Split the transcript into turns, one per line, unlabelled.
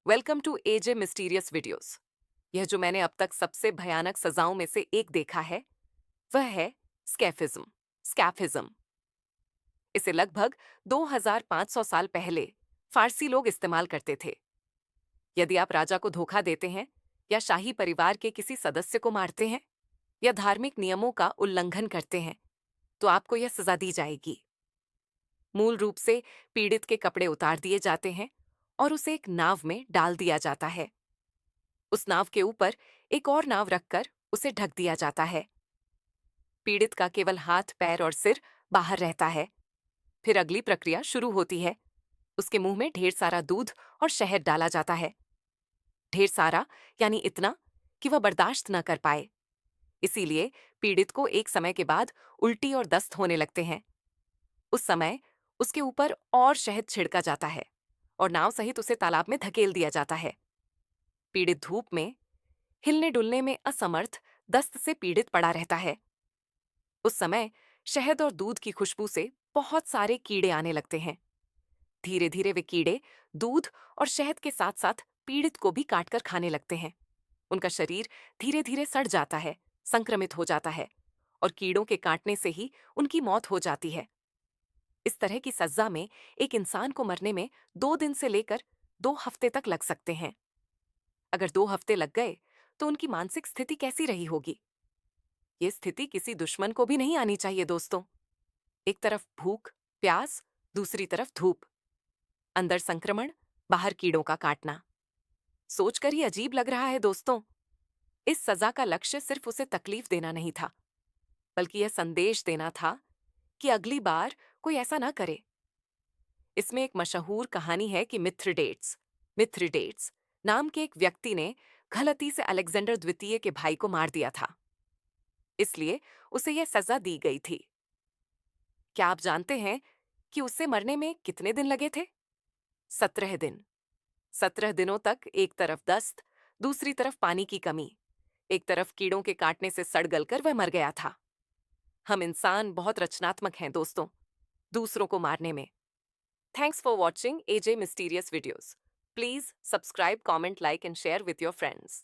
Welcome to AJ mysterious videos. यह जो मैंने अब तक सबसे भयानक सजाओं में से एक देखा है वह है स्कैफिज्म। स्कैफिज्म इसे लगभग 2500 साल पहले फारसी लोग इस्तेमाल करते थे। यदि आप राजा को धोखा देते हैं या शाही परिवार के किसी सदस्य को मारते हैं या धार्मिक नियमों का उल्लंघन करते हैं तो आपको यह सजा दी जाएगी। मूल रूप से पीड़ित के कपड़े उतार दिए जाते हैं और उसे एक नाव में डाल दिया जाता है। उस नाव के ऊपर एक और नाव रखकर उसे ढक दिया जाता है। पीड़ित का केवल हाथ, पैर और सिर बाहर रहता है। फिर अगली प्रक्रिया शुरू होती है। उसके मुंह में ढेर सारा दूध और शहद डाला जाता है। ढेर सारा यानी इतना कि वह बर्दाश्त न कर पाए। इसीलिए पीड़ित को एक समय के बाद उल्टी और दस्त होने लगते हैं। उस समय उसके ऊपर और शहद छिड़का जाता है और नाव सहित उसे तालाब में धकेल दिया जाता है। पीड़ित धूप में हिलने डुलने में असमर्थ दस्त से पीड़ित पड़ा रहता है। उस समय शहद और दूध की खुशबू से बहुत सारे कीड़े आने लगते हैं। धीरे धीरे वे कीड़े दूध और शहद के साथ साथ पीड़ित को भी काटकर खाने लगते हैं। उनका शरीर धीरे धीरे सड़ जाता है, संक्रमित हो जाता है और कीड़ों के काटने से ही उनकी मौत हो जाती है। इस तरह की सजा में एक इंसान को मरने में 2 दिन से लेकर 2 हफ्ते तक लग सकते हैं। अगर 2 हफ्ते लग गए तो उनकी मानसिक स्थिति कैसी रही होगी। ये स्थिति किसी दुश्मन को भी नहीं आनी चाहिए दोस्तों। एक तरफ भूख, प्यास, दूसरी तरफ धूप, अंदर संक्रमण, बाहर कीड़ों का काटना। सोचकर ही अजीब लग रहा है दोस्तों। इस सजा का लक्ष्य सिर्फ उसे तकलीफ देना नहीं था, बल्कि यह संदेश देना था कि अगली बार कोई ऐसा ना करे। इसमें एक मशहूर कहानी है कि मिथ्रिडेट्स नाम के एक व्यक्ति ने गलती से अलेक्जेंडर द्वितीय के भाई को मार दिया था। इसलिए उसे यह सजा दी गई थी। क्या आप जानते हैं कि उससे मरने में कितने दिन लगे थे? 17 दिन। 17 दिनों तक एक तरफ दस्त, दूसरी तरफ पानी की कमी, एक तरफ कीड़ों के काटने से सड़ गलकर वह मर गया था। हम इंसान बहुत रचनात्मक हैं दोस्तों, दूसरों को मारने में। Thanks for watching AJ mysterious videos. Please subscribe, comment, like and share with your friends.